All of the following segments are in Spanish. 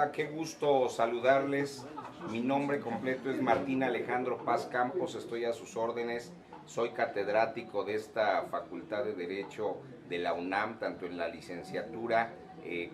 Hola, qué gusto saludarles. Mi nombre completo es Martín Alejandro Paz Campos, estoy a sus órdenes. Soy catedrático de esta Facultad de Derecho de la UNAM, tanto en la licenciatura,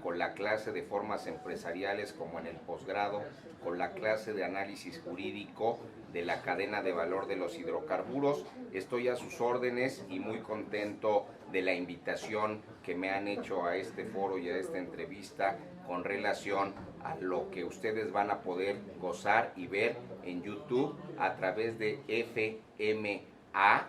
con la clase de formas empresariales como en el posgrado, con la clase de análisis jurídico de la cadena de valor de los hidrocarburos. Estoy a sus órdenes y muy contento de la invitación que me han hecho a este foro y a esta entrevista con relación a lo que ustedes van a poder gozar y ver en YouTube a través de FMA,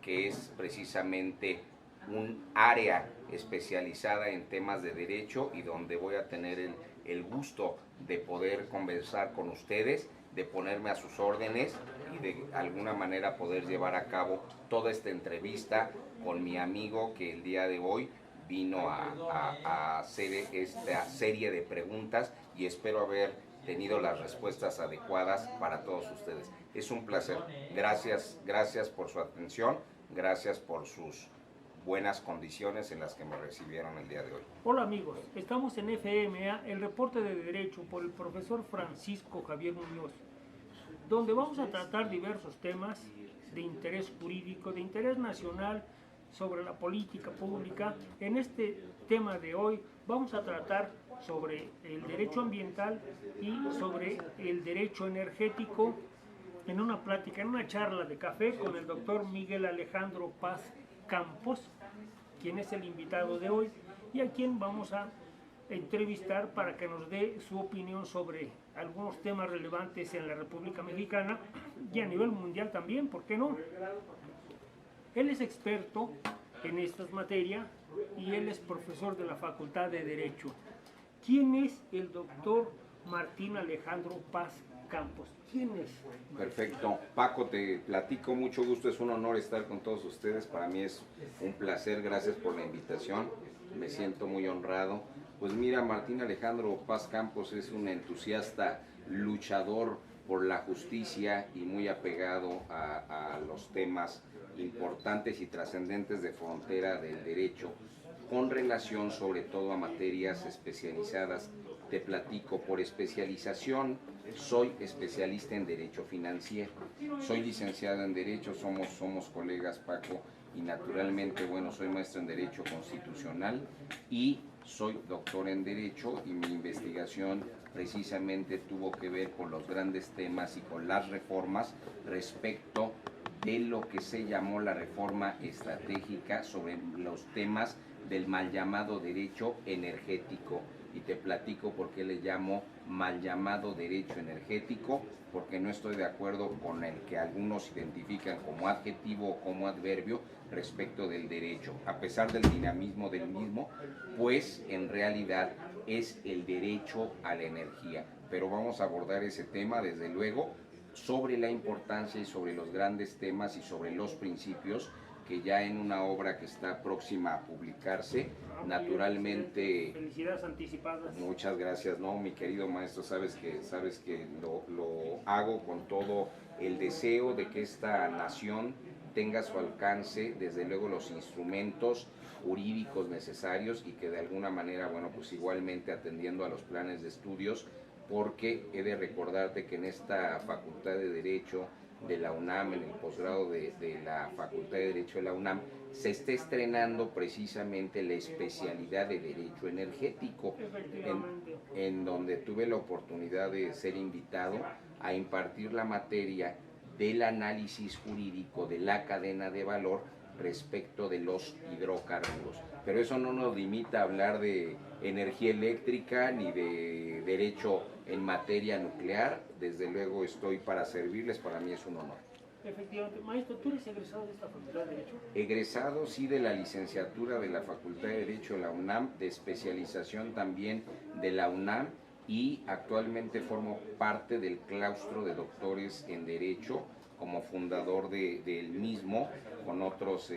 que es precisamente un área especializada en temas de derecho y donde voy a tener el gusto de poder conversar con ustedes, de ponerme a sus órdenes y de alguna manera poder llevar a cabo toda esta entrevista con mi amigo que el día de hoy vino a hacer esta serie de preguntas y espero haber tenido las respuestas adecuadas para todos ustedes. Es un placer. Gracias por su atención, gracias por sus buenas condiciones en las que me recibieron el día de hoy. Hola amigos, estamos en FMA, el reporte de Derecho por el profesor Francisco Javier Muñoz, donde vamos a tratar diversos temas de interés jurídico, de interés nacional, sobre la política pública. En este tema de hoy vamos a tratar sobre el derecho ambiental y sobre el derecho energético en una plática, en una charla de café con el doctor Miguel Alejandro Paz Campos, quien es el invitado de hoy y a quien vamos a entrevistar para que nos dé su opinión sobre algunos temas relevantes en la República Mexicana y a nivel mundial también, ¿por qué no? Él es experto en estas materias y él es profesor de la Facultad de Derecho. ¿Quién es el doctor Martín Alejandro Paz Campos? ¿Quién es? Perfecto. Paco, te platico, mucho gusto, es un honor estar con todos ustedes, para mí es un placer, gracias por la invitación, me siento muy honrado. Pues mira, Martín Alejandro Paz Campos es un entusiasta luchador por la justicia y muy apegado a los temas importantes y trascendentes de frontera del derecho, con relación sobre todo a materias especializadas. Te platico, por especialización soy especialista en Derecho Financiero, soy licenciado en Derecho, somos colegas Paco, y naturalmente, bueno, soy maestro en Derecho Constitucional y soy doctor en Derecho, y mi investigación precisamente tuvo que ver con los grandes temas y con las reformas respecto de lo que se llamó la reforma estratégica sobre los temas del mal llamado derecho energético. Y te platico por qué le llamo mal llamado derecho energético, porque no estoy de acuerdo con el que algunos identifican como adjetivo o como adverbio respecto del derecho, a pesar del dinamismo del mismo, pues en realidad es el derecho a la energía. Pero vamos a abordar ese tema desde luego, sobre la importancia y sobre los grandes temas y sobre los principios que ya en una obra que está próxima a publicarse, naturalmente... Felicidades anticipadas. Muchas gracias, no, mi querido maestro, sabes que lo hago con todo el deseo de que esta nación tenga a su alcance, desde luego, los instrumentos jurídicos necesarios y que de alguna manera, bueno, pues igualmente atendiendo a los planes de estudios, porque he de recordarte que en esta Facultad de Derecho de la UNAM, en el posgrado de la Facultad de Derecho de la UNAM, se está estrenando precisamente la especialidad de Derecho Energético, en donde tuve la oportunidad de ser invitado a impartir la materia del análisis jurídico de la cadena de valor respecto de los hidrocarburos. Pero eso no nos limita a hablar de energía eléctrica ni de derecho en materia nuclear. Desde luego estoy para servirles, para mí es un honor. Efectivamente. Maestro, ¿tú eres egresado de esta Facultad de Derecho? Egresado, sí, de la licenciatura de la Facultad de Derecho de la UNAM, de especialización también de la UNAM, y actualmente formo parte del claustro de doctores en Derecho como fundador del mismo, con otros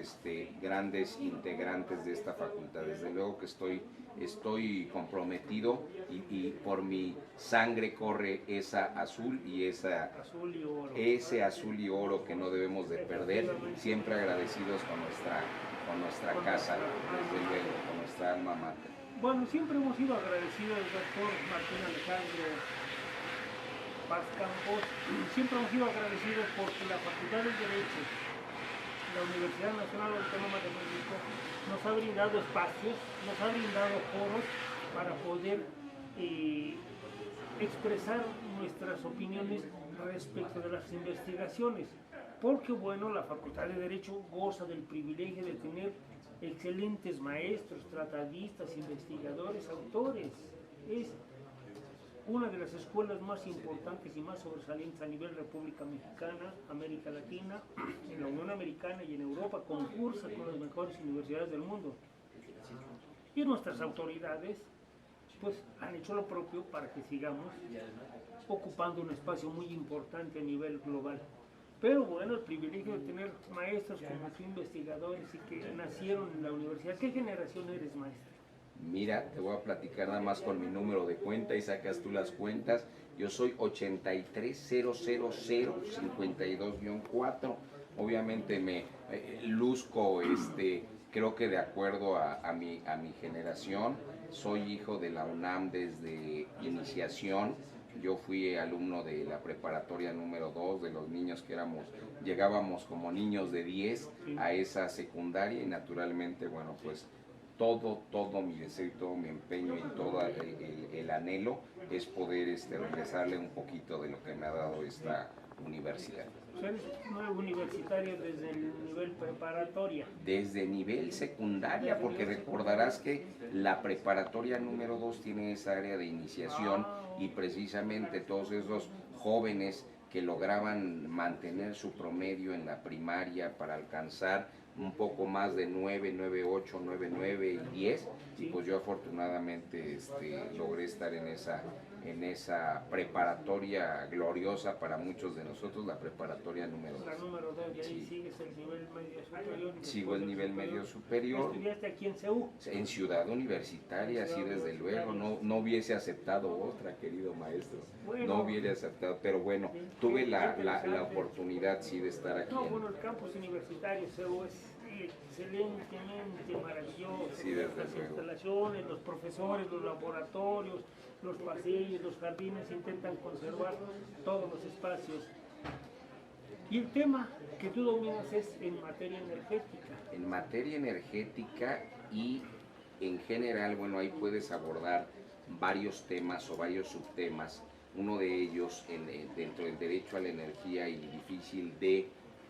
grandes integrantes de esta facultad. Desde luego que estoy comprometido y por mi sangre corre esa azul y ese azul y oro que no debemos de perder, siempre agradecidos con nuestra casa, desde luego, con nuestra alma mater. Bueno, siempre hemos sido agradecidos al doctor Martín Alejandro Paz Campos, siempre hemos sido agradecidos porque la Facultad de Derecho, la Universidad Nacional Autónoma de México, nos ha brindado espacios, nos ha brindado foros para poder expresar nuestras opiniones respecto de las investigaciones, porque bueno, la Facultad de Derecho goza del privilegio de tener excelentes maestros, tratadistas, investigadores, autores. Es una de las escuelas más importantes y más sobresalientes a nivel República Mexicana, América Latina, en la Unión Americana y en Europa, concursa con las mejores universidades del mundo. Y nuestras autoridades pues han hecho lo propio para que sigamos ocupando un espacio muy importante a nivel global. Pero bueno, el privilegio de tener maestros como tú, investigadores y que nacieron en la universidad. ¿Qué generación eres, maestro? Mira, te voy a platicar nada más con mi número de cuenta y sacas tú las cuentas. Yo soy 8300052-4. Obviamente me luzco, creo que de acuerdo a mi generación. Soy hijo de la UNAM desde iniciación. Yo fui alumno de la preparatoria número 2, de los niños que llegábamos como niños de 10 a esa secundaria y naturalmente, bueno, pues todo mi deseo y todo mi empeño y todo el anhelo es poder regresarle un poquito de lo que me ha dado esta universidad. ¿Eres nuevo universitario desde el nivel preparatoria? Desde nivel secundaria, porque recordarás que la preparatoria número 2 tiene esa área de iniciación y precisamente todos esos jóvenes que lograban mantener su promedio en la primaria para alcanzar un poco más de 9, 9, 8, 9, 9 y 10, y pues yo afortunadamente logré estar en esa preparatoria gloriosa para muchos de nosotros, la preparatoria número 2. La número 2, y ahí sí. Sigues el nivel medio superior. Sigo el nivel medio superior. ¿Estudiaste aquí en CEU? En Ciudad Universitaria, sí, desde luego, no hubiese aceptado otra, querido maestro, bueno, no hubiera aceptado, pero bueno, tuve la oportunidad, sí, de estar aquí. No, bueno, el campus universitario CEU es excelentemente maravilloso, sí, desde las luego. Instalaciones, los profesores, los laboratorios, los pasillos, los jardines, intentan conservar todos los espacios. Y el tema que tú dominas es en materia energética. En materia energética y en general, bueno, ahí puedes abordar varios temas o varios subtemas. Uno de ellos dentro del derecho a la energía y difícil de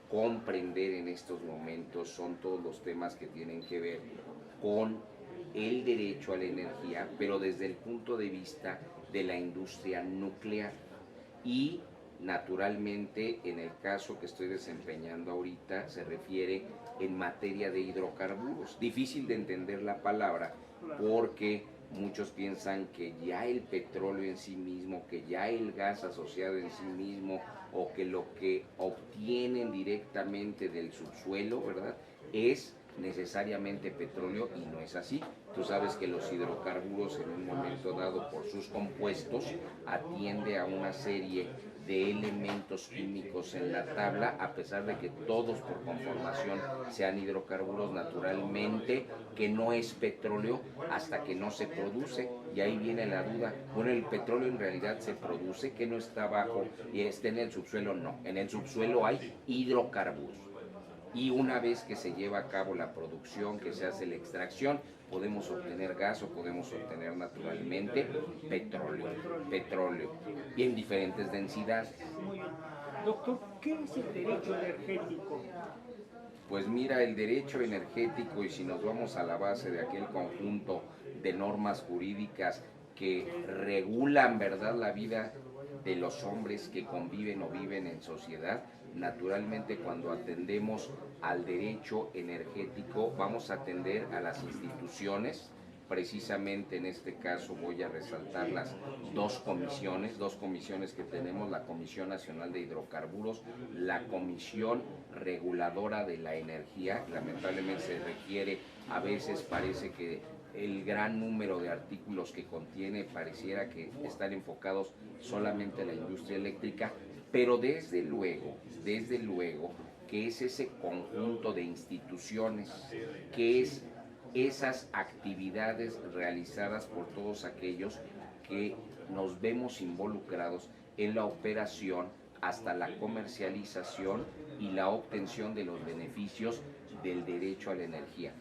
comprender en estos momentos son todos los temas que tienen que ver con el derecho a la energía, pero desde el punto de vista de la industria nuclear. Y naturalmente, en el caso que estoy desempeñando ahorita, se refiere en materia de hidrocarburos. Difícil de entender la palabra porque muchos piensan que ya el petróleo en sí mismo, que ya el gas asociado en sí mismo, o que lo que obtienen directamente del subsuelo, ¿verdad?, es necesariamente petróleo, y no es así. Tú sabes que los hidrocarburos en un momento dado por sus compuestos atiende a una serie de elementos químicos en la tabla, a pesar de que todos por conformación sean hidrocarburos, naturalmente que no es petróleo hasta que no se produce, y ahí viene la duda. Bueno, el petróleo en realidad se produce, que no está abajo y está en el subsuelo. No, en el subsuelo hay hidrocarburos. Y una vez que se lleva a cabo la producción, que se hace la extracción, podemos obtener gas o podemos obtener naturalmente petróleo, y en diferentes densidades. Muy bien. Doctor, ¿qué es el derecho energético? Pues mira, el derecho energético, y si nos vamos a la base de aquel conjunto de normas jurídicas que regulan, ¿verdad?, la vida de los hombres que conviven o viven en sociedad, naturalmente cuando atendemos al derecho energético vamos a atender a las instituciones. Precisamente en este caso voy a resaltar las dos comisiones que tenemos: la Comisión Nacional de Hidrocarburos, la Comisión Reguladora de la Energía. Lamentablemente se requiere, a veces parece que el gran número de artículos que contiene pareciera que están enfocados solamente a la industria eléctrica, pero desde luego que es ese conjunto de instituciones que es esas actividades realizadas por todos aquellos que nos vemos involucrados en la operación hasta la comercialización y la obtención de los beneficios del derecho a la energía.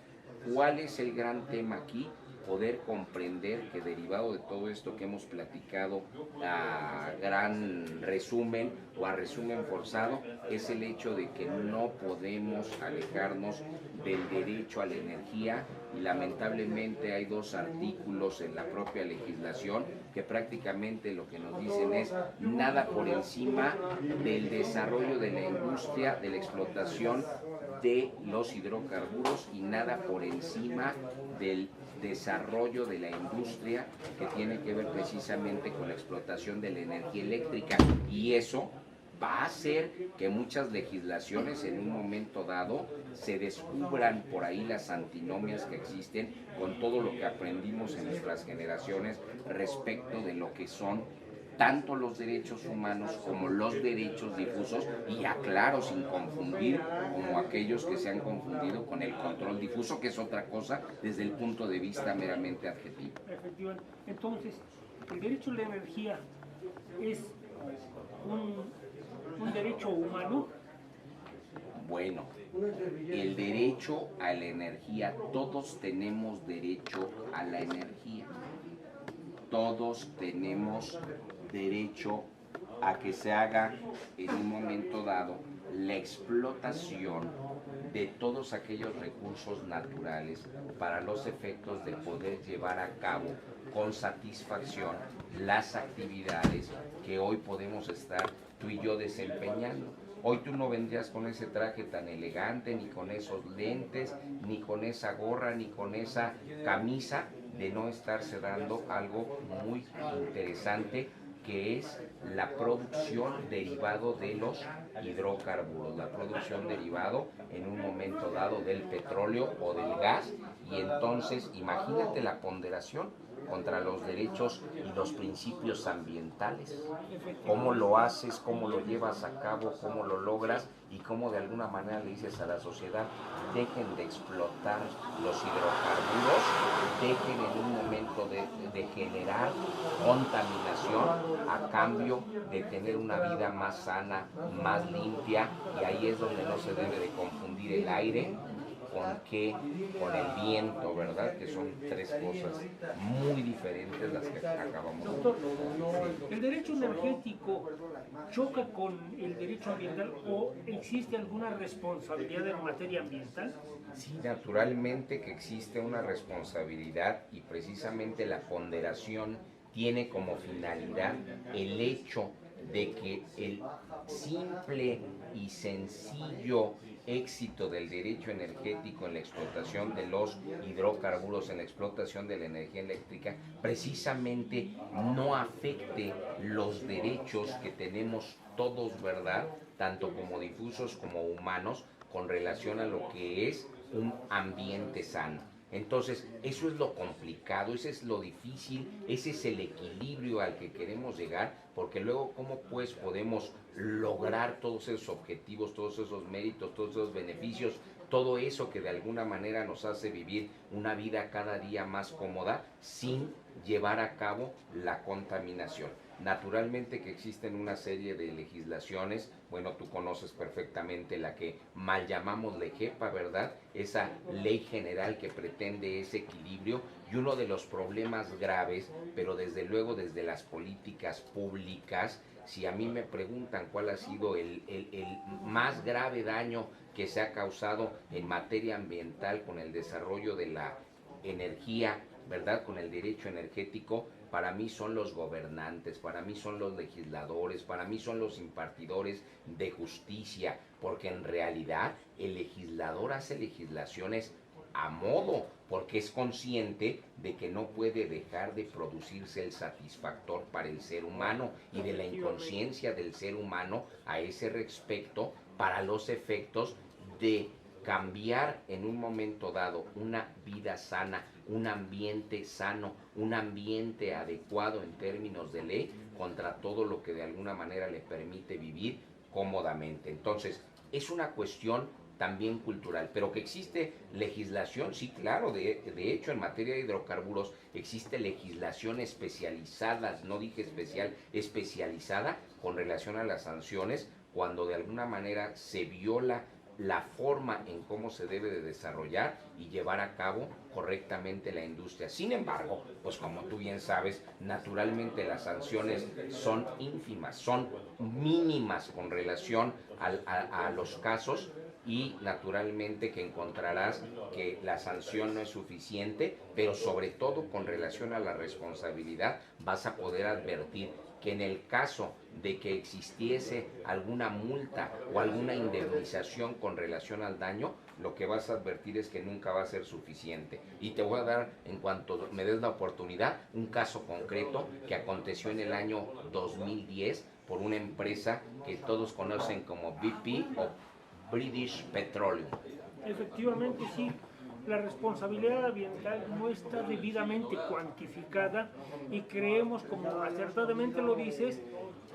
¿Cuál es el gran tema aquí? Poder comprender que derivado de todo esto que hemos platicado a gran resumen o a resumen forzado, es el hecho de que no podemos alejarnos del derecho a la energía, y lamentablemente hay 2 artículos en la propia legislación que prácticamente lo que nos dicen es nada por encima del desarrollo de la industria, de la explotación de los hidrocarburos, y nada por encima del desarrollo de la industria que tiene que ver precisamente con la explotación de la energía eléctrica. Y eso va a hacer que muchas legislaciones en un momento dado se descubran por ahí las antinomias que existen con todo lo que aprendimos en nuestras generaciones respecto de lo que son tanto los derechos humanos como los derechos difusos, y aclaro, sin confundir como aquellos que se han confundido con el control difuso, que es otra cosa desde el punto de vista meramente adjetivo. Efectivamente. Entonces, el derecho a la energía es un derecho humano. Bueno, el derecho a la energía, todos tenemos derecho a la energía. Todos tenemos derecho a que se haga en un momento dado la explotación de todos aquellos recursos naturales para los efectos de poder llevar a cabo con satisfacción las actividades que hoy podemos estar tú y yo desempeñando. Hoy tú no vendrías con ese traje tan elegante, ni con esos lentes, ni con esa gorra, ni con esa camisa, de no estarse dando algo muy interesante, que es la producción derivado de los hidrocarburos, la producción derivado en un momento dado del petróleo o del gas. Y entonces imagínate la ponderación contra los derechos y los principios ambientales. ¿Cómo lo haces? ¿Cómo lo llevas a cabo? ¿Cómo lo logras? Y cómo de alguna manera le dices a la sociedad, dejen de explotar los hidrocarburos, dejen en un momento de generar contaminación a cambio de tener una vida más sana, más limpia. Y ahí es donde no se debe de confundir el aire con el viento, ¿verdad? Que son 3 cosas muy diferentes las que acabamos de Doctor, ¿el derecho energético choca con el derecho ambiental o existe alguna responsabilidad en materia ambiental? Sí, naturalmente que existe una responsabilidad, y precisamente la ponderación tiene como finalidad el hecho de que el simple y sencillo éxito del derecho energético en la explotación de los hidrocarburos, en la explotación de la energía eléctrica, precisamente no afecte los derechos que tenemos todos, ¿verdad? Tanto como difusos como humanos, con relación a lo que es un ambiente sano. Entonces, eso es lo complicado, ese es lo difícil, ese es el equilibrio al que queremos llegar, porque luego, ¿cómo pues podemos lograr todos esos objetivos, todos esos méritos, todos esos beneficios, todo eso que de alguna manera nos hace vivir una vida cada día más cómoda sin llevar a cabo la contaminación? Naturalmente que existen una serie de legislaciones, bueno, tú conoces perfectamente la que mal llamamos LEGEPA, ¿verdad? Esa ley general que pretende ese equilibrio, y uno de los problemas graves, pero desde luego desde las políticas públicas, si a mí me preguntan cuál ha sido el más grave daño que se ha causado en materia ambiental con el desarrollo de la energía, ¿verdad? Con el derecho energético, para mí son los gobernantes, para mí son los legisladores, para mí son los impartidores de justicia, porque en realidad el legislador hace legislaciones a modo, porque es consciente de que no puede dejar de producirse el satisfactor para el ser humano y de la inconsciencia del ser humano a ese respecto para los efectos de cambiar en un momento dado una vida sana, un ambiente sano, un ambiente adecuado en términos de ley contra todo lo que de alguna manera le permite vivir cómodamente. Entonces, es una cuestión también cultural, pero que existe legislación, sí, claro, de hecho en materia de hidrocarburos existe legislación especializada, no dije especial, especializada con relación a las sanciones cuando de alguna manera se viola la forma en cómo se debe de desarrollar y llevar a cabo correctamente la industria. Sin embargo, pues como tú bien sabes, naturalmente las sanciones son ínfimas, son mínimas con relación a los casos, y naturalmente que encontrarás que la sanción no es suficiente, pero sobre todo con relación a la responsabilidad vas a poder advertir que en el caso de que existiese alguna multa o alguna indemnización con relación al daño, lo que vas a advertir es que nunca va a ser suficiente. Y te voy a dar, en cuanto me des la oportunidad, un caso concreto que aconteció en el año 2010 por una empresa que todos conocen como BP o British Petroleum. Efectivamente, sí. La responsabilidad ambiental no está debidamente cuantificada y creemos, como acertadamente lo dices,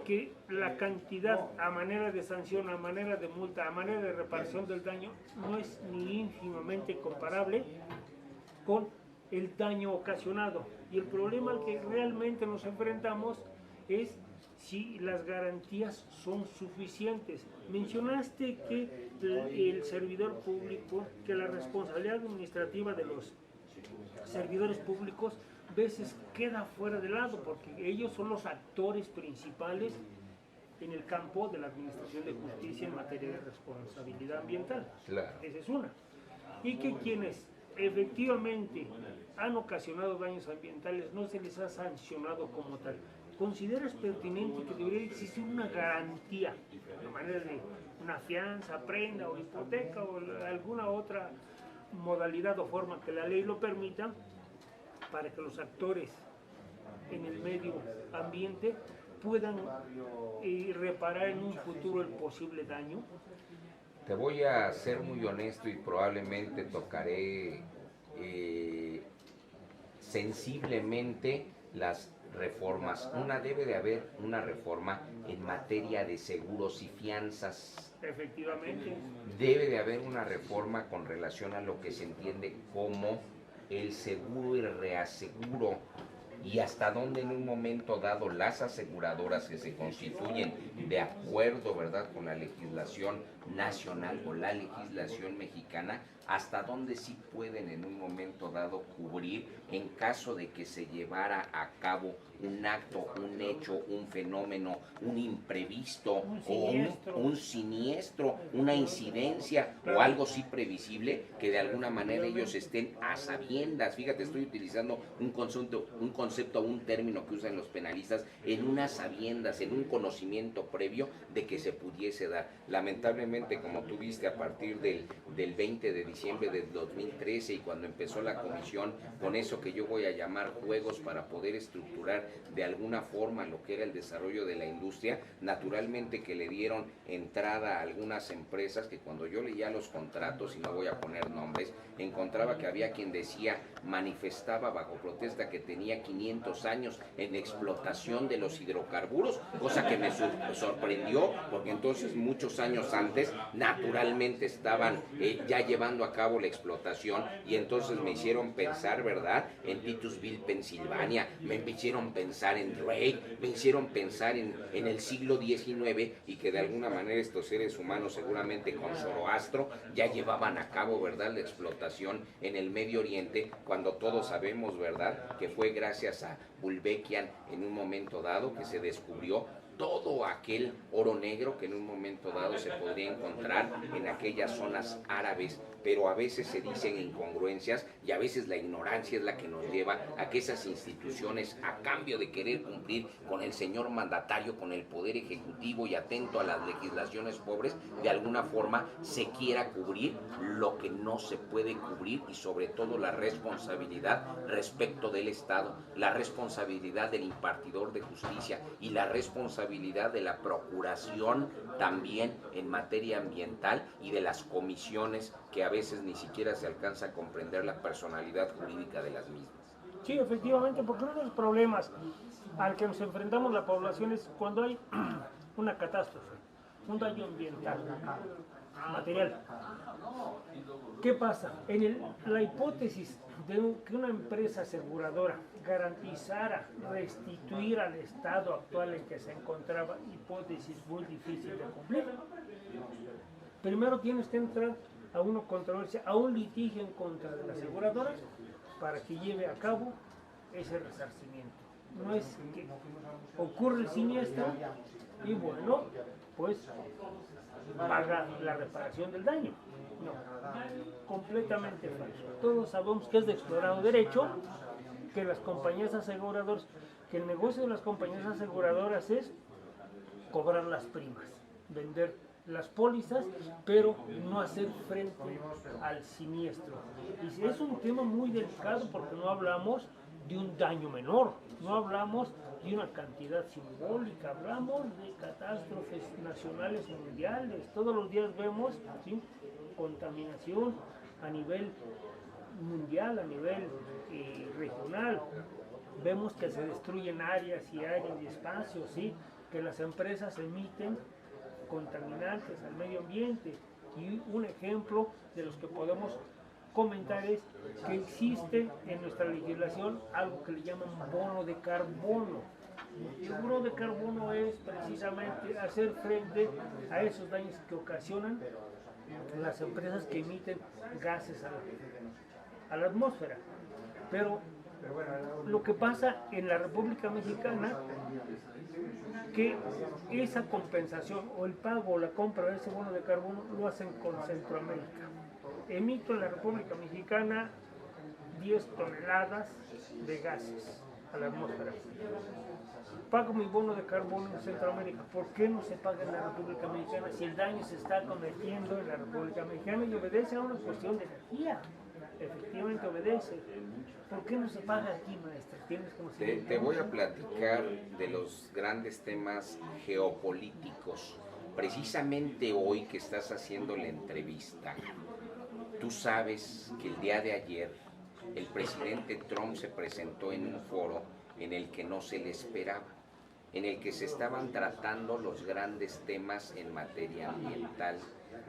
que la cantidad a manera de sanción, a manera de multa, a manera de reparación del daño no es ni ínfimamente comparable con el daño ocasionado. Y el problema al que realmente nos enfrentamos es si las garantías son suficientes. Mencionaste que el servidor público, que la responsabilidad administrativa de los servidores públicos a veces queda fuera de lado, porque ellos son los actores principales en el campo de la administración de justicia en materia de responsabilidad ambiental. Claro. Esa es una. Y que quienes efectivamente han ocasionado daños ambientales no se les ha sancionado como tal. ¿Consideras pertinente que debería existir una garantía, de manera de una fianza, prenda o hipoteca o alguna otra modalidad o forma que la ley lo permita, para que los actores en el medio ambiente puedan reparar en un futuro el posible daño? Te voy a ser muy honesto y probablemente tocaré sensiblemente las reformas. Debe de haber una reforma en materia de seguros y fianzas. Efectivamente. Debe de haber una reforma con relación a lo que se entiende como el seguro y reaseguro, y hasta dónde en un momento dado las aseguradoras que se constituyen de acuerdo, ¿verdad?, con la legislación nacional o la legislación mexicana, hasta dónde sí pueden en un momento dado cubrir en caso de que se llevara a cabo un acto, un hecho, un fenómeno, un imprevisto o un siniestro, una incidencia o algo sí previsible, que de alguna manera ellos estén a sabiendas. Fíjate, estoy utilizando un concepto, un término que usan los penalistas, en unas sabiendas, en un conocimiento previo de que se pudiese dar. Lamentablemente, como tú viste, a partir del 20 de diciembre del 2013 y cuando empezó la comisión con eso que yo voy a llamar juegos para poder estructurar de alguna forma lo que era el desarrollo de la industria, naturalmente que le dieron entrada a algunas empresas que cuando yo leía los contratos, y no voy a poner nombres, encontraba que había quien decía, manifestaba bajo protesta que tenía 500 años en explotación de los hidrocarburos, cosa que me sorprendió, porque entonces muchos años antes naturalmente estaban ya llevando a cabo la explotación, y entonces me hicieron pensar, ¿verdad?, en Titusville, Pensilvania, me hicieron pensar en Drake, me hicieron pensar en el siglo XIX, y que de alguna manera estos seres humanos seguramente con Zoroastro ya llevaban a cabo, ¿verdad?, la explotación en el Medio Oriente, cuando todos sabemos, ¿verdad?, que fue gracias a Gulbenkian en un momento dado que se descubrió todo aquel oro negro que en un momento dado se podría encontrar en aquellas zonas árabes, pero a veces se dicen incongruencias y a veces la ignorancia es la que nos lleva a que esas instituciones, a cambio de querer cumplir con el señor mandatario, con el poder ejecutivo y atento a las legislaciones pobres, de alguna forma se quiera cubrir lo que no se puede cubrir, y sobre todo la responsabilidad respecto del Estado, la responsabilidad del impartidor de justicia y la responsabilidad de la procuración también en materia ambiental, y de las comisiones que a veces ni siquiera se alcanza a comprender la personalidad jurídica de las mismas. Sí, efectivamente, porque uno de los problemas al que nos enfrentamos la población es cuando hay una catástrofe, un daño ambiental, material. ¿Qué pasa? La hipótesis de que una empresa aseguradora garantizara restituir al estado actual en que se encontraba, hipótesis muy difícil de cumplir. Primero tienes que entrar a una controversia, a un litigio en contra de la aseguradora para que lleve a cabo ese resarcimiento. No es que ocurre el siniestro y bueno, pues paga la reparación del daño. No, completamente falso. Todos sabemos que es de explorado derecho, que las compañías aseguradoras, que el negocio de las compañías aseguradoras es cobrar las primas, vender las pólizas, pero no hacer frente al siniestro. Y es un tema muy delicado porque no hablamos de un daño menor, no hablamos de una cantidad simbólica, hablamos de catástrofes nacionales y mundiales. Todos los días vemos, ¿sí?, contaminación a nivel mundial, a nivel regional. Vemos que se destruyen áreas y áreas y espacios, ¿sí?, que las empresas emiten contaminantes al medio ambiente. Y un ejemplo de los que podemos comentar es que existe en nuestra legislación algo que le llaman bono de carbono. El bono de carbono es precisamente hacer frente a esos daños que ocasionan las empresas que emiten gases a la atmósfera. Pero lo que pasa en la República Mexicana, que esa compensación o el pago o la compra de ese bono de carbono lo hacen con Centroamérica. Emito en la República Mexicana 10 toneladas de gases a la atmósfera. Pago mi bono de carbono en Centroamérica. ¿Por qué no se paga en la República Mexicana si el daño se está cometiendo en la República Mexicana y obedece a una cuestión de energía? Efectivamente obedece. ¿Por qué no se paga aquí, maestra? ¿Tienes conocimiento? Te voy a platicar de los grandes temas geopolíticos. Precisamente hoy que estás haciendo la entrevista, tú sabes que el día de ayer el presidente Trump se presentó en un foro en el que no se le esperaba, en el que se estaban tratando los grandes temas en materia ambiental,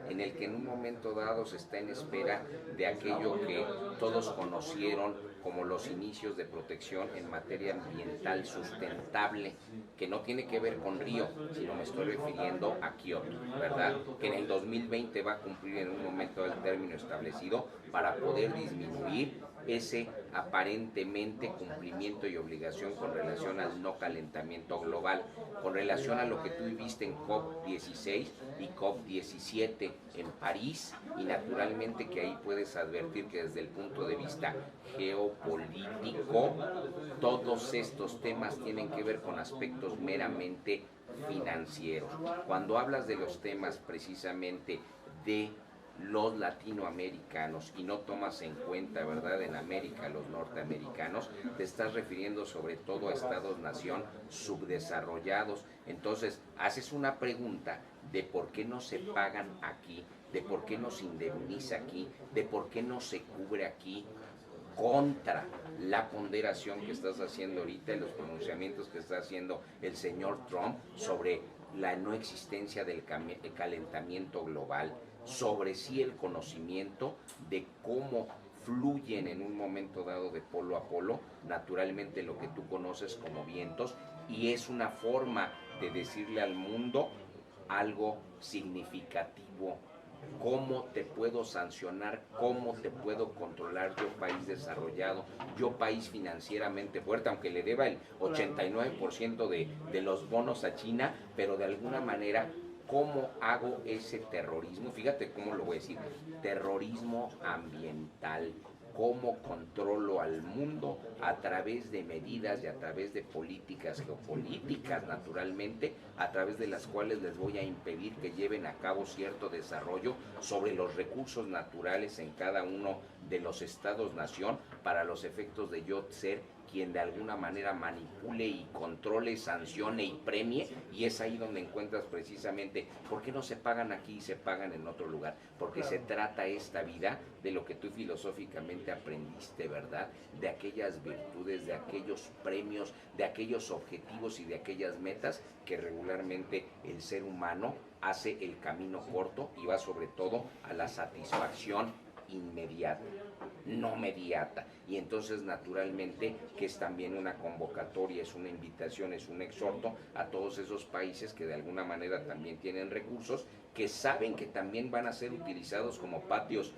en el que en un momento dado se está en espera de aquello que todos conocieron como los inicios de protección en materia ambiental sustentable, que no tiene que ver con Río, sino me estoy refiriendo a Kioto, ¿verdad? Que en el 2020 va a cumplir en un momento el término establecido para poder disminuir ese aparentemente cumplimiento y obligación con relación al no calentamiento global, con relación a lo que tú viviste en COP16 y COP17 en París, y naturalmente que ahí puedes advertir que desde el punto de vista geopolítico, todos estos temas tienen que ver con aspectos meramente financieros. Cuando hablas de los temas precisamente de los latinoamericanos y no tomas en cuenta, ¿verdad?, en América los norteamericanos, te estás refiriendo sobre todo a estados-nación subdesarrollados. Entonces, haces una pregunta de por qué no se pagan aquí, de por qué no se indemniza aquí, de por qué no se cubre aquí, contra la ponderación que estás haciendo ahorita y los pronunciamientos que está haciendo el señor Trump sobre la no existencia del calentamiento global, sobre sí el conocimiento de cómo fluyen en un momento dado de polo a polo, naturalmente lo que tú conoces como vientos, y es una forma de decirle al mundo algo significativo. ¿Cómo te puedo sancionar? ¿Cómo te puedo controlar yo, país desarrollado, yo, país financieramente fuerte, aunque le deba el 89% de los bonos a China, pero de alguna manera, ¿cómo hago ese terrorismo? Fíjate cómo lo voy a decir, terrorismo ambiental. ¿Cómo controlo al mundo a través de medidas y a través de políticas geopolíticas, naturalmente, a través de las cuales les voy a impedir que lleven a cabo cierto desarrollo sobre los recursos naturales en cada uno de los estados-nación para los efectos de yo ser quien de alguna manera manipule y controle, sancione y premie, y es ahí donde encuentras precisamente por qué no se pagan aquí y se pagan en otro lugar, porque se trata esta vida de lo que tú filosóficamente aprendiste, ¿verdad? De aquellas virtudes, de aquellos premios, de aquellos objetivos y de aquellas metas que regularmente el ser humano hace el camino corto y va sobre todo a la satisfacción inmediata, no mediata. Y entonces naturalmente que es también una convocatoria, es una invitación, es un exhorto a todos esos países que de alguna manera también tienen recursos, que saben que también van a ser utilizados como patios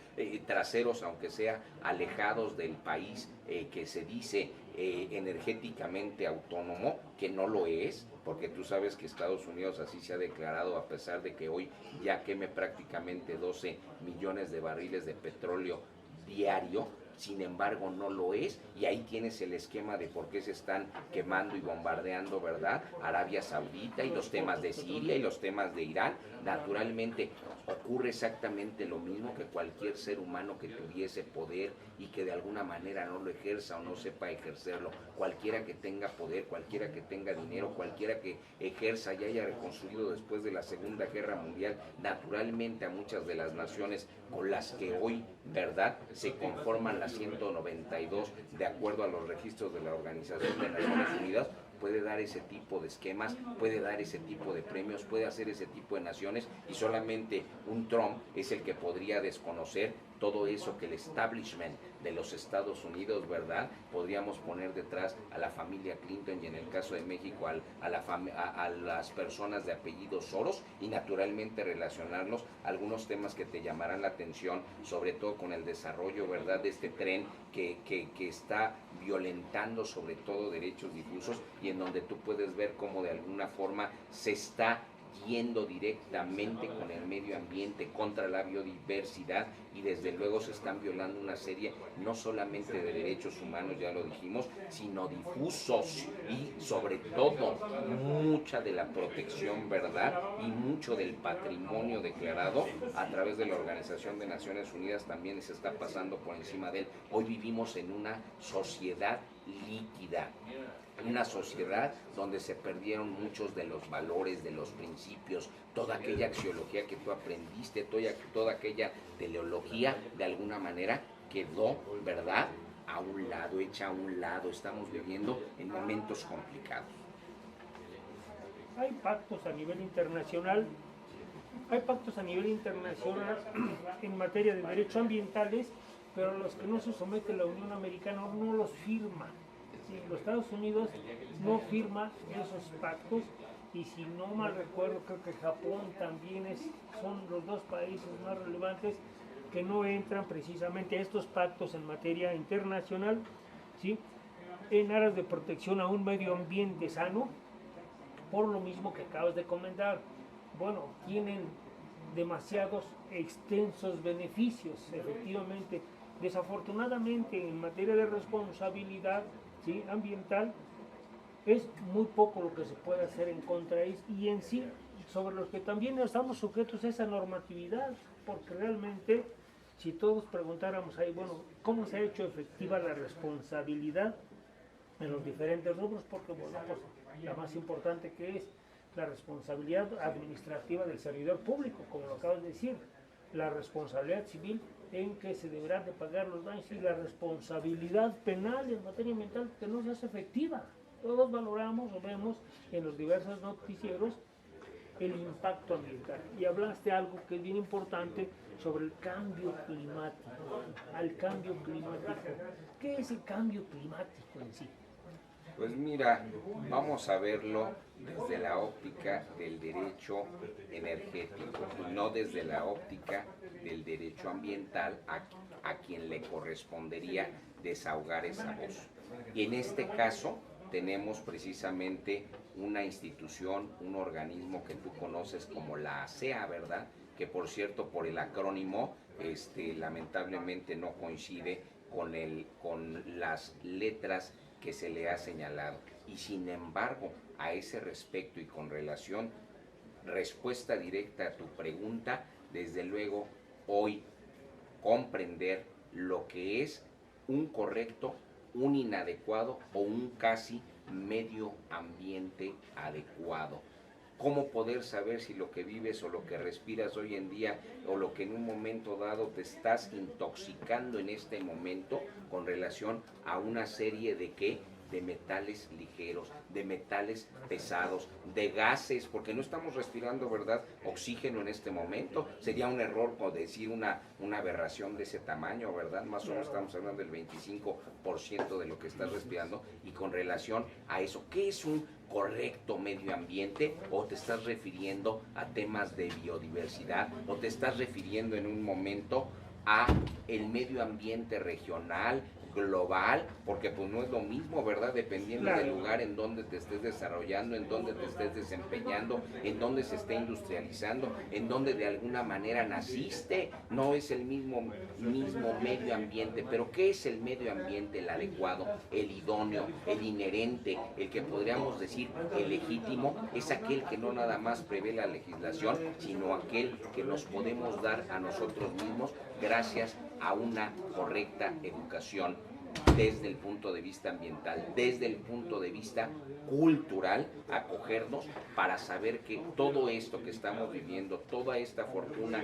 traseros, aunque sea alejados del país que se dice energéticamente autónomo, que no lo es, porque tú sabes que Estados Unidos así se ha declarado, a pesar de que hoy ya queme prácticamente 12 millones de barriles de petróleo diario. Sin embargo no lo es, y ahí tienes el esquema de por qué se están quemando y bombardeando, ¿verdad? Arabia Saudita y los temas de Siria y los temas de Irán. Naturalmente ocurre exactamente lo mismo, que cualquier ser humano que tuviese poder y que de alguna manera no lo ejerza o no sepa ejercerlo, cualquiera que tenga poder, cualquiera que tenga dinero, cualquiera que ejerza y haya reconstruido después de la Segunda Guerra Mundial, naturalmente a muchas de las naciones con las que hoy, ¿verdad?, se conforman las 192 de acuerdo a los registros de la Organización de Naciones Unidas, puede dar ese tipo de esquemas, puede dar ese tipo de premios, puede hacer ese tipo de naciones, y solamente un Trump es el que podría desconocer todo eso que el establishment de los Estados Unidos, ¿verdad?, podríamos poner detrás a la familia Clinton y en el caso de México a las personas de apellido Soros, y naturalmente relacionarlos a algunos temas que te llamarán la atención, sobre todo con el desarrollo, ¿verdad?, de este tren que está violentando sobre todo derechos difusos, y en donde tú puedes ver cómo de alguna forma se está yendo directamente con el medio ambiente, contra la biodiversidad, y desde luego se están violando una serie no solamente de derechos humanos, ya lo dijimos, sino difusos, y sobre todo mucha de la protección, ¿verdad?, y mucho del patrimonio declarado a través de la Organización de Naciones Unidas también se está pasando por encima de él. Hoy vivimos en una sociedad líquida, una sociedad donde se perdieron muchos de los valores, de los principios, toda aquella axiología que tú aprendiste, toda aquella teleología, de alguna manera quedó, ¿verdad?, a un lado, hecha a un lado. Estamos viviendo en momentos complicados. Hay pactos a nivel internacional, en materia de derechos ambientales, pero los que no se somete la Unión Americana no los firma. Los Estados Unidos no firma esos pactos, y si no mal recuerdo, creo que Japón también son los dos países más relevantes que no entran precisamente a estos pactos en materia internacional, ¿sí?, en aras de protección a un medio ambiente sano, por lo mismo que acabas de comentar. Bueno, tienen demasiados extensos beneficios, efectivamente. Desafortunadamente, en materia de responsabilidad, ¿sí?, ambiental, es muy poco lo que se puede hacer en contra de ellos, y en sí, sobre los que también estamos sujetos a esa normatividad, porque realmente, si todos preguntáramos ahí, bueno, ¿cómo se ha hecho efectiva la responsabilidad en los diferentes rubros? Porque, bueno, pues la más importante, que es la responsabilidad administrativa del servidor público, como lo acabas de decir, la responsabilidad civil en que se deberán de pagar los daños, y la responsabilidad penal en materia ambiental, que no se hace efectiva. Todos valoramos o vemos en los diversos noticieros el impacto ambiental, y hablaste algo que es bien importante sobre el cambio climático. Al cambio climático, ¿qué es el cambio climático en sí? Pues mira, vamos a verlo desde la óptica del derecho energético, no desde la óptica del derecho ambiental, a quien le correspondería desahogar esa voz. Y en este caso tenemos precisamente una institución, un organismo que tú conoces como la ASEA, ¿verdad?, que por cierto, por el acrónimo, lamentablemente no coincide con las letras que se le ha señalado. Y sin embargo, a ese respecto y con relación, respuesta directa a tu pregunta, desde luego hoy comprender lo que es un correcto un inadecuado o un casi medio ambiente adecuado. ¿Cómo poder saber si lo que vives o lo que respiras hoy en día o lo que en un momento dado te estás intoxicando en este momento con relación a una serie de qué? De metales ligeros, de metales pesados, de gases, porque no estamos respirando, ¿verdad?, oxígeno en este momento. Sería un error por decir una aberración de ese tamaño, ¿verdad? Más o menos estamos hablando del 25% de lo que estás respirando. Y con relación a eso, ¿qué es un correcto medio ambiente? ¿O te estás refiriendo a temas de biodiversidad? ¿O te estás refiriendo en un momento a el medio ambiente regional, global? Porque pues no es lo mismo, ¿verdad? Dependiendo del lugar en donde te estés desarrollando, en donde te estés desempeñando, en donde se esté industrializando, en donde de alguna manera naciste, no es el mismo medio ambiente. Pero ¿qué es el medio ambiente? El adecuado, el idóneo, el inherente, el que podríamos decir el legítimo, es aquel que no nada más prevé la legislación, sino aquel que nos podemos dar a nosotros mismos gracias a una correcta educación desde el punto de vista ambiental, desde el punto de vista cultural, acogernos para saber que todo esto que estamos viviendo, toda esta fortuna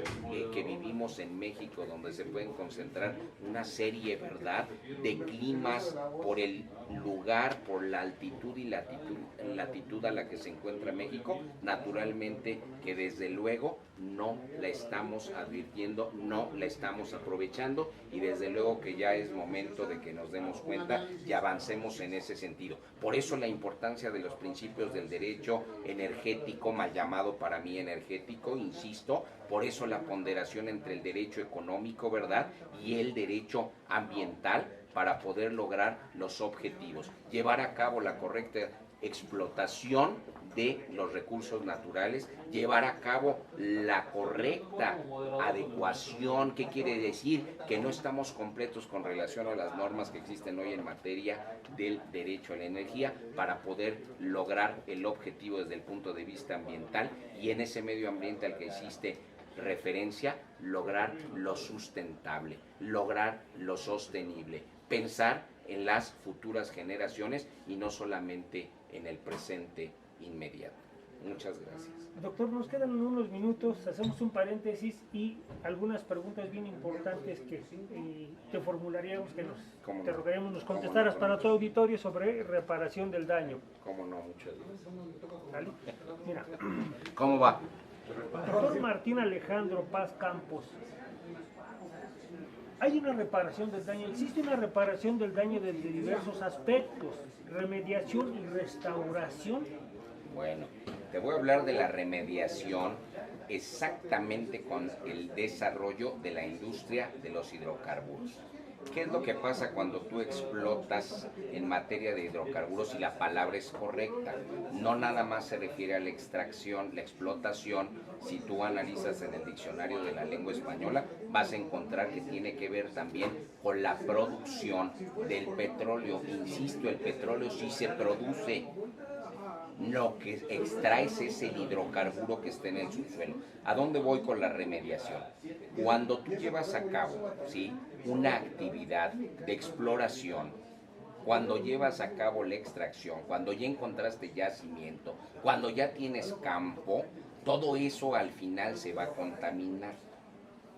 que vivimos en México, donde se pueden concentrar una serie, ¿verdad?, de climas por el lugar, por la altitud y latitud a la que se encuentra México, naturalmente que desde luego no la estamos advirtiendo, no la estamos aprovechando, y desde luego que ya es momento de que nos demos cuenta y avancemos en ese sentido. Por eso la importancia de los principios del derecho energético, mal llamado para mí energético, insisto, por eso la ponderación entre el derecho económico, ¿verdad?, y el derecho ambiental, para poder lograr los objetivos, llevar a cabo la correcta explotación de los recursos naturales, llevar a cabo la correcta adecuación. ¿Qué quiere decir? Que no estamos completos con relación a las normas que existen hoy en materia del derecho a la energía para poder lograr el objetivo desde el punto de vista ambiental, y en ese medio ambiente al que existe referencia, lograr lo sustentable, lograr lo sostenible, pensar en las futuras generaciones y no solamente en el presente inmediato. Muchas gracias. Doctor, nos quedan unos minutos, hacemos un paréntesis y algunas preguntas bien importantes que te formularíamos, que te rogaríamos nos contestaras para tu auditorio sobre reparación del daño. Cómo no, muchas gracias. ¿Vale? Mira. ¿Cómo va? Doctor Martín Alejandro Paz Campos, hay una reparación del daño, existe una reparación del daño desde diversos aspectos, remediación y restauración. Bueno, te voy a hablar de la remediación exactamente con el desarrollo de la industria de los hidrocarburos. ¿Qué es lo que pasa cuando tú explotas en materia de hidrocarburos y la palabra es correcta? No nada más se refiere a la extracción, la explotación. Si tú analizas en el diccionario de la lengua española, vas a encontrar que tiene que ver también con la producción del petróleo. Insisto, el petróleo sí se produce. Lo que extraes es el hidrocarburo que está en el subsuelo. ¿A dónde voy con la remediación? Cuando tú llevas a cabo, ¿sí?, una actividad de exploración, cuando llevas a cabo la extracción, cuando ya encontraste yacimiento, cuando ya tienes campo, todo eso al final se va a contaminar.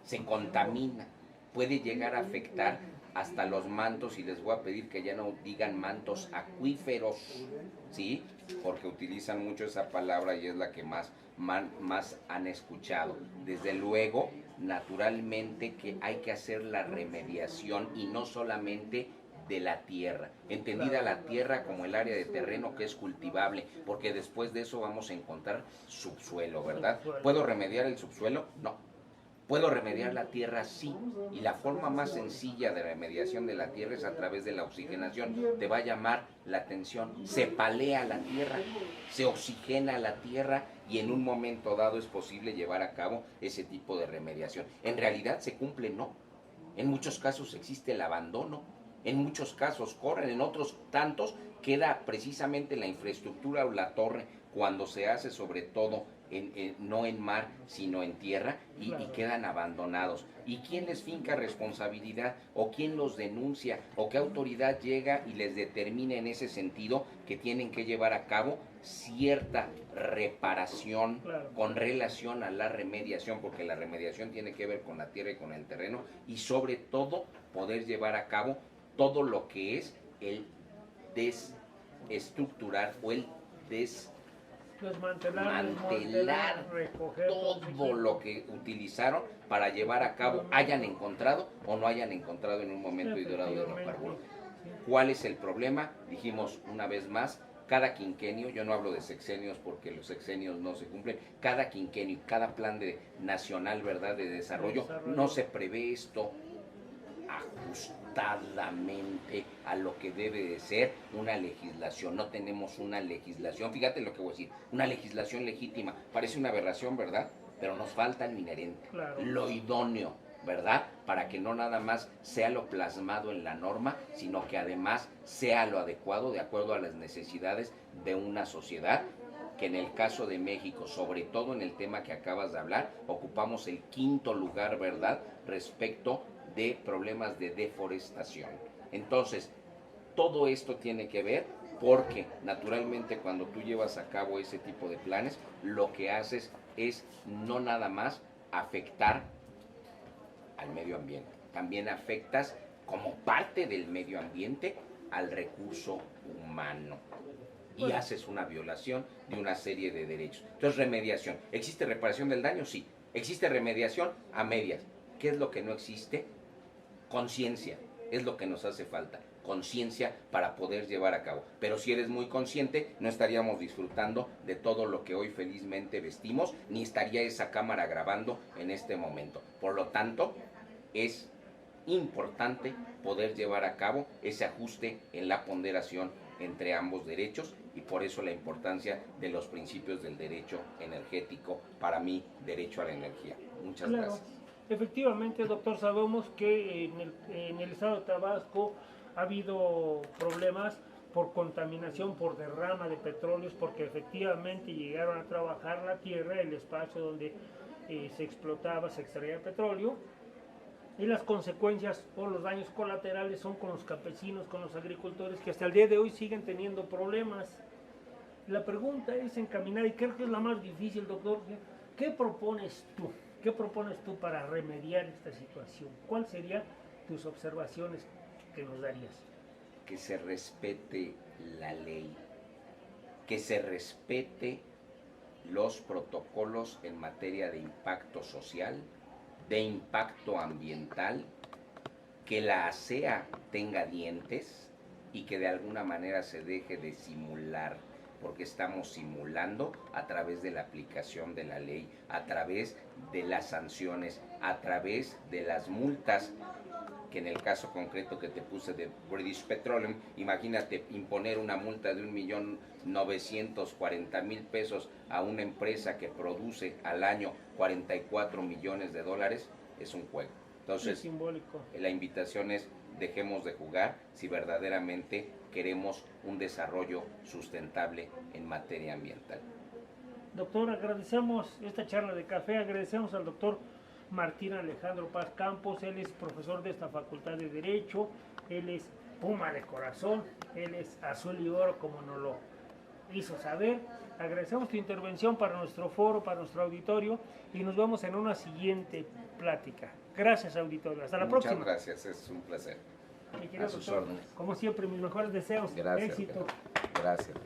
Se contamina. Puede llegar a afectar hasta los mantos, y les voy a pedir que ya no digan mantos acuíferos, ¿sí?, porque utilizan mucho esa palabra y es la que más han escuchado. Desde luego, naturalmente que hay que hacer la remediación, y no solamente de la tierra, entendida la tierra como el área de terreno que es cultivable, porque después de eso vamos a encontrar subsuelo, ¿verdad? ¿Puedo remediar el subsuelo? No. ¿Puedo remediar la tierra? Sí, y la forma más sencilla de remediación de la tierra es a través de la oxigenación. Te va a llamar la atención, se palea la tierra, se oxigena la tierra, y en un momento dado es posible llevar a cabo ese tipo de remediación. En realidad se cumple, no. En muchos casos existe el abandono, en muchos casos corren, en otros tantos queda precisamente la infraestructura o la torre, cuando se hace sobre todo no en mar, sino en tierra, y quedan abandonados. ¿Y quién les finca responsabilidad? ¿O quién los denuncia? ¿O qué autoridad llega y les determina en ese sentido que tienen que llevar a cabo cierta reparación con relación a la remediación? Porque la remediación tiene que ver con la tierra y con el terreno, y sobre todo poder llevar a cabo todo lo que es el desestructurar o el desmantelar recoger todo lo que utilizaron para llevar a cabo, hayan encontrado o no hayan encontrado en un momento hidrográfico de hidrocarburos. ¿Cuál es el problema? Dijimos una vez más, cada quinquenio, yo no hablo de sexenios porque los sexenios no se cumplen, cada quinquenio, cada plan nacional, ¿verdad?, de desarrollo, no se prevé esto ajustadamente a lo que debe de ser una legislación. No tenemos una legislación, fíjate lo que voy a decir, una legislación legítima, parece una aberración, ¿verdad?, pero nos falta el inherente, lo idóneo, ¿verdad?, para que no nada más sea lo plasmado en la norma, sino que además sea lo adecuado de acuerdo a las necesidades de una sociedad, que en el caso de México, sobre todo en el tema que acabas de hablar, ocupamos el 5º lugar, ¿verdad?, respecto de problemas de deforestación. Entonces, todo esto tiene que ver porque naturalmente cuando tú llevas a cabo ese tipo de planes, lo que haces es no nada más afectar al medio ambiente, también afectas como parte del medio ambiente al recurso humano y haces una violación de una serie de derechos. Entonces, remediación. ¿Existe reparación del daño? Sí. ¿Existe remediación? A medias. ¿Qué es lo que no existe? Conciencia. Es lo que nos hace falta. Conciencia para poder llevar a cabo. Pero si eres muy consciente, no estaríamos disfrutando de todo lo que hoy felizmente vestimos, ni estaría esa cámara grabando en este momento. Por lo tanto, es importante poder llevar a cabo ese ajuste en la ponderación entre ambos derechos, y por eso la importancia de los principios del derecho energético, para mí, derecho a la energía. Muchas gracias. Efectivamente, doctor, sabemos que en el estado de Tabasco ha habido problemas por contaminación, por derrama de petróleos, porque efectivamente llegaron a trabajar la tierra, el espacio donde se explotaba, se extraía petróleo, y las consecuencias o los daños colaterales son con los campesinos, con los agricultores, que hasta el día de hoy siguen teniendo problemas. La pregunta es encaminada, y creo que es la más difícil, doctor. ¿Qué propones tú? ¿Qué propones tú para remediar esta situación? ¿Cuáles serían tus observaciones que nos darías? Que se respete la ley, que se respete los protocolos en materia de impacto social, de impacto ambiental, que la ASEA tenga dientes y que de alguna manera se deje de simular, porque estamos simulando a través de la aplicación de la ley, a través de las sanciones, a través de las multas, que en el caso concreto que te puse de British Petroleum, imagínate imponer una multa de 1.940.000 pesos a una empresa que produce al año 44 millones de dólares, es un juego. Entonces, es simbólico. La invitación es: dejemos de jugar si verdaderamente queremos un desarrollo sustentable en materia ambiental. Doctor, agradecemos esta charla de café, agradecemos al doctor Martín Alejandro Paz Campos. Él es profesor de esta Facultad de Derecho, él es Puma de corazón, él es azul y oro, como nos lo hizo saber. Agradecemos tu intervención para nuestro foro, para nuestro auditorio, y nos vemos en una siguiente plática. Gracias, auditorio. Hasta la próxima. Muchas gracias, es un placer. A sus órdenes. Como siempre, mis mejores deseos. Gracias, éxito. Gracias.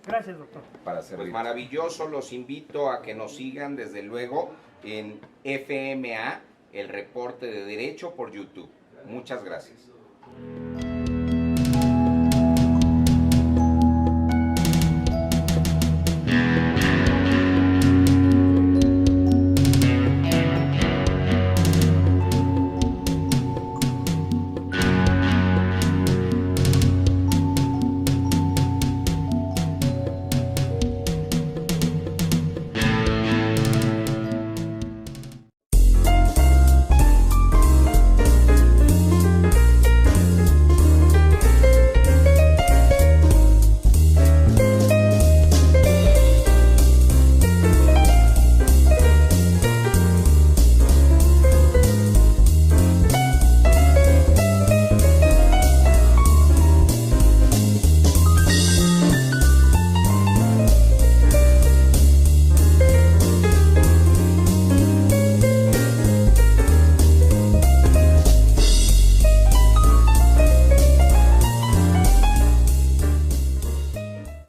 Gracias, doctor. Pues maravilloso, los invito a que nos sigan desde luego en FMA, el reporte de derecho por YouTube. Muchas gracias.